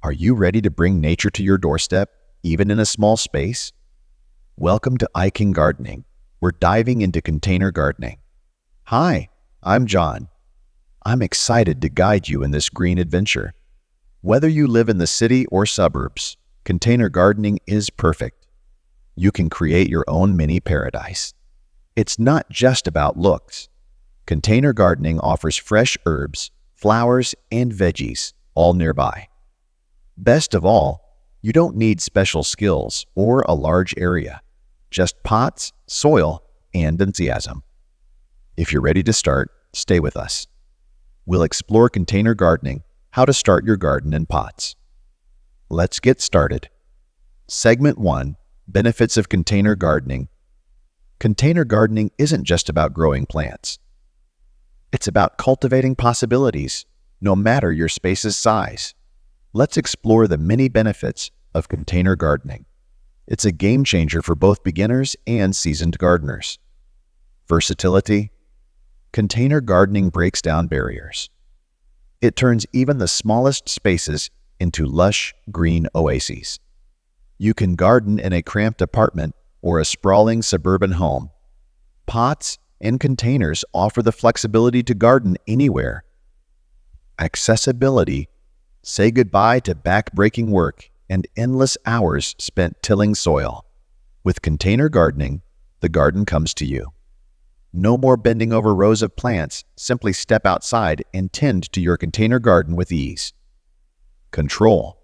Are you ready to bring nature to your doorstep, even in a small space? Welcome to iKing Gardening. We're diving into container gardening. Hi, I'm John. I'm excited to guide you in this green adventure. Whether you live in the city or suburbs, container gardening is perfect. You can create your own mini paradise. It's not just about looks. Container gardening offers fresh herbs, flowers, and veggies, all nearby. Best of all, you don't need special skills or a large area, just pots, soil, and enthusiasm. If you're ready to start, stay with us. We'll explore container gardening, how to start your garden in pots. Let's get started. Segment 1, Benefits of Container Gardening. Container gardening isn't just about growing plants. It's about cultivating possibilities, no matter your space's size. Let's explore the many benefits of container gardening. It's a game changer for both beginners and seasoned gardeners. Versatility. Container gardening breaks down barriers. It turns even the smallest spaces into lush, green oases. You can garden in a cramped apartment or a sprawling suburban home. Pots and containers offer the flexibility to garden anywhere. Accessibility. Say goodbye to back-breaking work and endless hours spent tilling soil. With container gardening, the garden comes to you. No more bending over rows of plants. Simply step outside and tend to your container garden with ease. Control.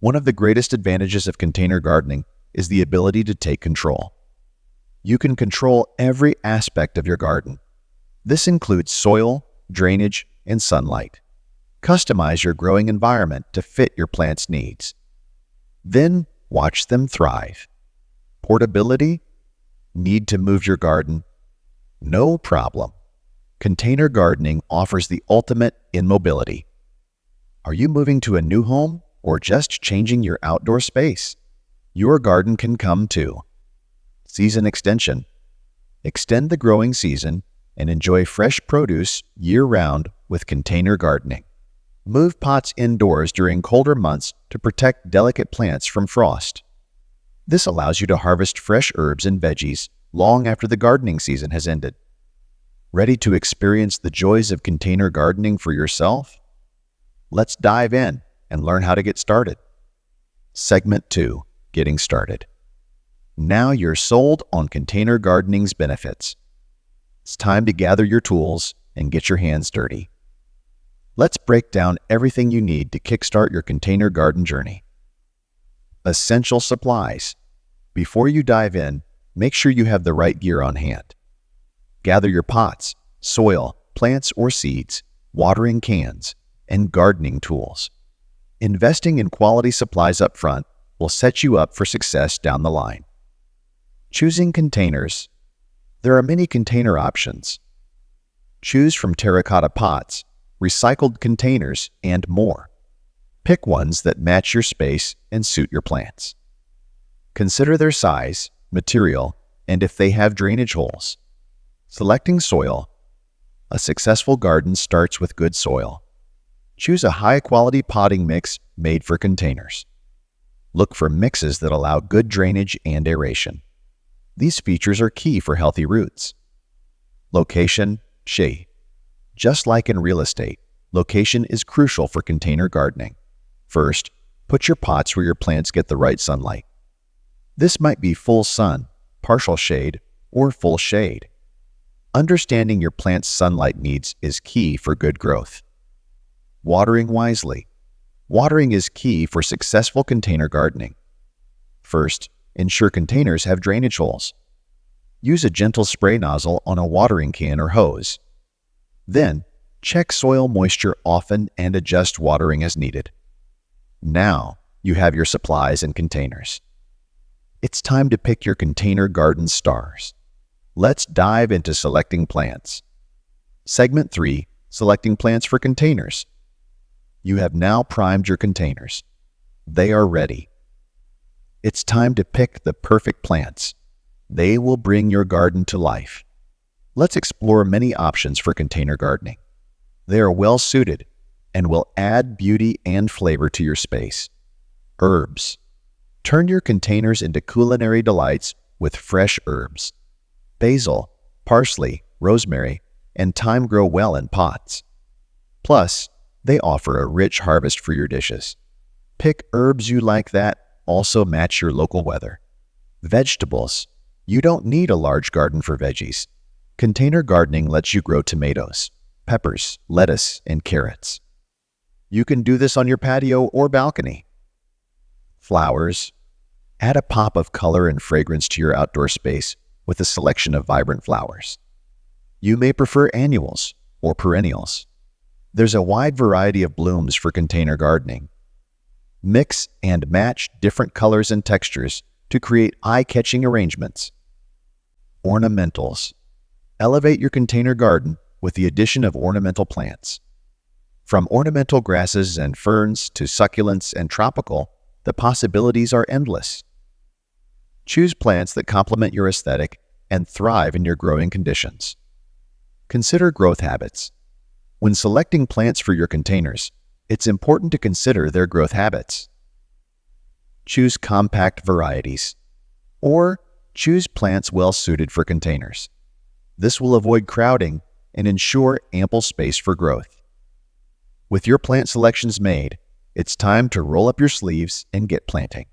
One of the greatest advantages of container gardening is the ability to take control. You can control every aspect of your garden. This includes soil, drainage, and sunlight. Customize your growing environment to fit your plant's needs. Then watch them thrive. Portability? Need to move your garden? No problem. Container gardening offers the ultimate in mobility. Are you moving to a new home or just changing your outdoor space? Your garden can come too. Season extension. Extend the growing season and enjoy fresh produce year-round with container gardening. Move pots indoors during colder months to protect delicate plants from frost. This allows you to harvest fresh herbs and veggies long after the gardening season has ended. Ready to experience the joys of container gardening for yourself? Let's dive in and learn how to get started. Segment 2, Getting Started. Now you're sold on container gardening's benefits. It's time to gather your tools and get your hands dirty. Let's break down everything you need to kickstart your container garden journey. Essential supplies. Before you dive in, make sure you have the right gear on hand. Gather your pots, soil, plants or seeds, watering cans, and gardening tools. Investing in quality supplies up front will set you up for success down the line. Choosing containers. There are many container options. Choose from terracotta pots, recycled containers, and more. Pick ones that match your space and suit your plants. Consider their size, material, and if they have drainage holes. Selecting soil. A successful garden starts with good soil. Choose a high-quality potting mix made for containers. Look for mixes that allow good drainage and aeration. These features are key for healthy roots. Location, shade. Just like in real estate, location is crucial for container gardening. First, put your pots where your plants get the right sunlight. This might be full sun, partial shade, or full shade. Understanding your plant's sunlight needs is key for good growth. Watering wisely. Watering is key for successful container gardening. First, ensure containers have drainage holes. Use a gentle spray nozzle on a watering can or hose. Then, check soil moisture often and adjust watering as needed. Now, you have your supplies and containers. It's time to pick your container garden stars. Let's dive into selecting plants. Segment 3, Selecting plants for containers. You have now primed your containers. They are ready. It's time to pick the perfect plants. They will bring your garden to life. Let's explore many options for container gardening. They are well suited and will add beauty and flavor to your space. Herbs. Turn your containers into culinary delights with fresh herbs. Basil, parsley, rosemary, and thyme grow well in pots. Plus, they offer a rich harvest for your dishes. Pick herbs you like that also match your local weather. Vegetables. You don't need a large garden for veggies. Container gardening lets you grow tomatoes, peppers, lettuce, and carrots. You can do this on your patio or balcony. Flowers. Add a pop of color and fragrance to your outdoor space with a selection of vibrant flowers. You may prefer annuals or perennials. There's a wide variety of blooms for container gardening. Mix and match different colors and textures to create eye-catching arrangements. Ornamentals. Elevate your container garden with the addition of ornamental plants. From ornamental grasses and ferns to succulents and tropical, the possibilities are endless. Choose plants that complement your aesthetic and thrive in your growing conditions. Consider growth habits. When selecting plants for your containers, it's important to consider their growth habits. Choose compact varieties, or choose plants well suited for containers. This will avoid crowding and ensure ample space for growth. With your plant selections made, it's time to roll up your sleeves and get planting.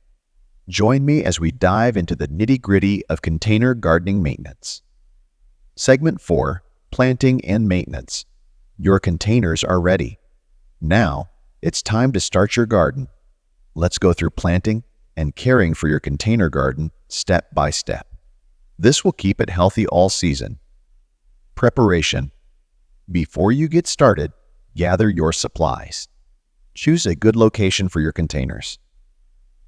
Join me as we dive into the nitty-gritty of container gardening maintenance. Segment 4, Planting and Maintenance. Your containers are ready. Now, it's time to start your garden. Let's go through planting and caring for your container garden step by step. This will keep it healthy all season. Preparation. Before you get started, gather your supplies. Choose a good location for your containers.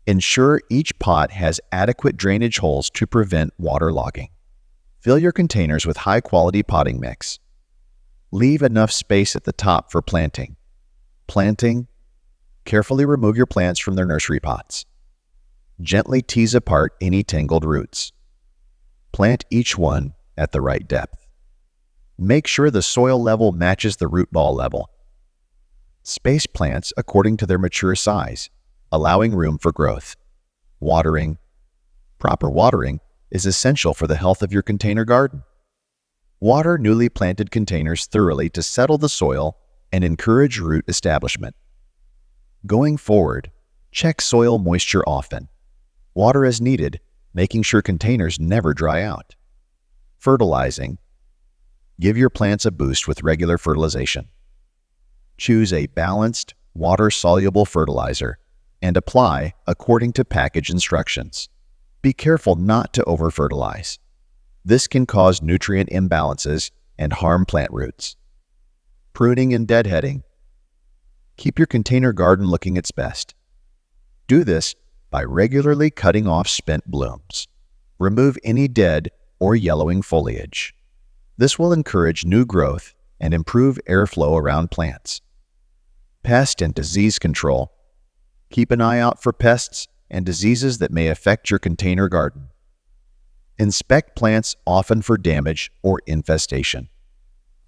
Ensure each pot has adequate drainage holes to prevent waterlogging. Fill your containers with high-quality potting mix. Leave enough space at the top for planting. Planting. Carefully remove your plants from their nursery pots. Gently tease apart any tangled roots. Plant each one at the right depth. Make sure the soil level matches the root ball level. Space plants according to their mature size, allowing room for growth. Watering. Proper watering is essential for the health of your container garden. Water newly planted containers thoroughly to settle the soil and encourage root establishment. Going forward, check soil moisture often. Water as needed, making sure containers never dry out. Fertilizing. Give your plants a boost with regular fertilization. Choose a balanced, water-soluble fertilizer and apply according to package instructions. Be careful not to over-fertilize. This can cause nutrient imbalances and harm plant roots. Pruning and deadheading. Keep your container garden looking its best. Do this by regularly cutting off spent blooms. Remove any dead or yellowing foliage. This will encourage new growth and improve airflow around plants. Pest and disease control. Keep an eye out for pests and diseases that may affect your container garden. Inspect plants often for damage or infestation.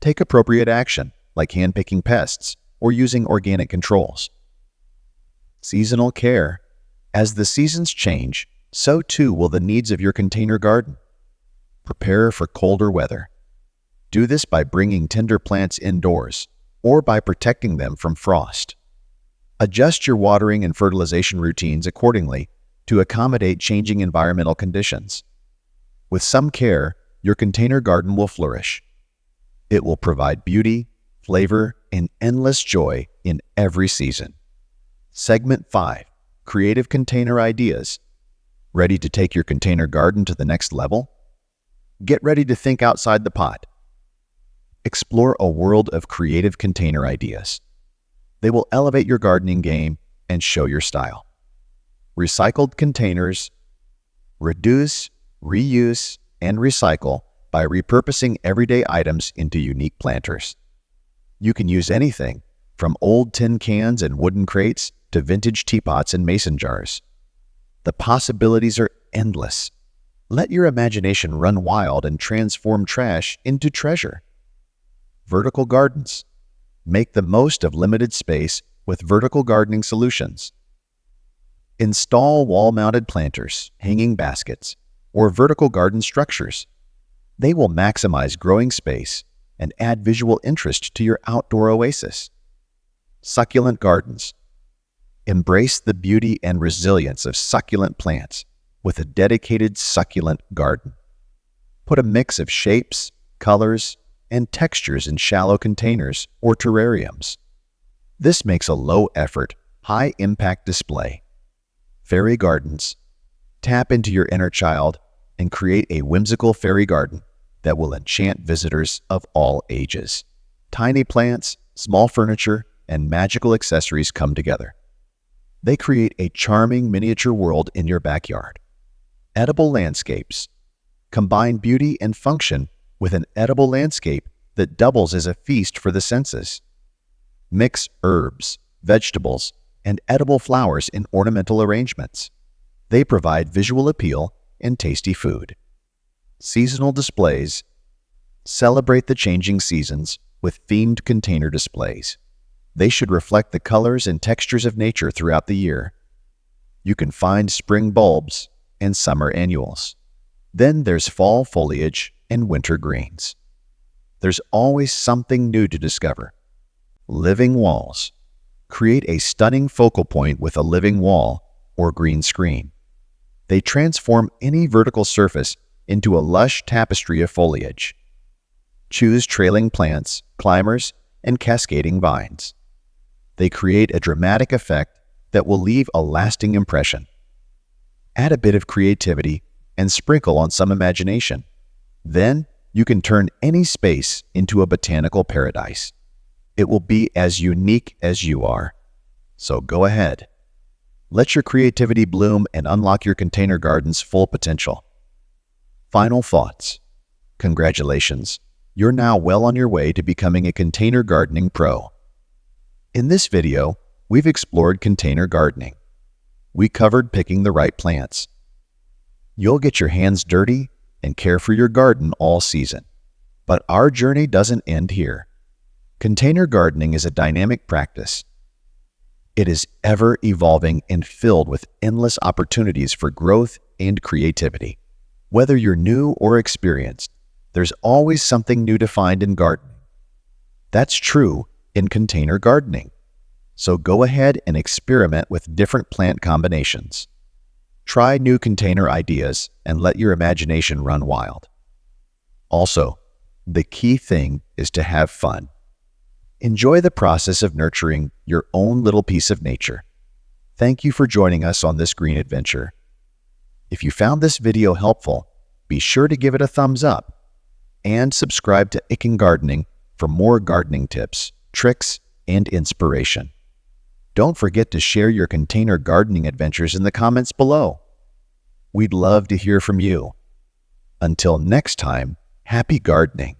Take appropriate action, like handpicking pests or using organic controls. Seasonal care. As the seasons change, so too will the needs of your container garden. Prepare for colder weather. Do this by bringing tender plants indoors or by protecting them from frost. Adjust your watering and fertilization routines accordingly to accommodate changing environmental conditions. With some care, your container garden will flourish. It will provide beauty, flavor, and endless joy in every season. Segment 5, Creative Container Ideas. Ready to take your container garden to the next level? Get ready to think outside the pot. Explore a world of creative container ideas. They will elevate your gardening game and show your style. Recycled containers. Reduce, reuse, and recycle by repurposing everyday items into unique planters. You can use anything from old tin cans and wooden crates to vintage teapots and mason jars. The possibilities are endless. Let your imagination run wild and transform trash into treasure. Vertical gardens. Make the most of limited space with vertical gardening solutions. Install wall-mounted planters, hanging baskets, or vertical garden structures. They will maximize growing space and add visual interest to your outdoor oasis. Succulent gardens. Embrace the beauty and resilience of succulent plants with a dedicated succulent garden. Put a mix of shapes, colors, and textures in shallow containers or terrariums. This makes a low-effort, high-impact display. Fairy gardens. Tap into your inner child and create a whimsical fairy garden that will enchant visitors of all ages. Tiny plants, small furniture, and magical accessories come together. They create a charming miniature world in your backyard. Edible landscapes. Combine beauty and function with an edible landscape that doubles as a feast for the senses. Mix herbs, vegetables, and edible flowers in ornamental arrangements. They provide visual appeal and tasty food. Seasonal displays. Celebrate the changing seasons with themed container displays. They should reflect the colors and textures of nature throughout the year. You can find spring bulbs and summer annuals. Then there's fall foliage and winter greens. There's always something new to discover. Living walls. Create a stunning focal point with a living wall or green screen. They transform any vertical surface into a lush tapestry of foliage. Choose trailing plants, climbers, and cascading vines. They create a dramatic effect that will leave a lasting impression. Add a bit of creativity and sprinkle on some imagination. Then you can turn any space into a botanical paradise. It will be as unique as you are. So go ahead. Let your creativity bloom and unlock your container garden's full potential. Final thoughts. Congratulations. You're now well on your way to becoming a container gardening pro. In this video, we've explored container gardening. We covered picking the right plants. You'll get your hands dirty and care for your garden all season. But our journey doesn't end here. Container gardening is a dynamic practice. It is ever-evolving and filled with endless opportunities for growth and creativity. Whether you're new or experienced, there's always something new to find in gardening. That's true in container gardening. So go ahead and experiment with different plant combinations. Try new container ideas and let your imagination run wild. Also, the key thing is to have fun. Enjoy the process of nurturing your own little piece of nature. Thank you for joining us on this green adventure. If you found this video helpful, be sure to give it a thumbs up and subscribe to Icken Gardening for more gardening tips, tricks, and inspiration. Don't forget to share your container gardening adventures in the comments below. We'd love to hear from you. Until next time, happy gardening.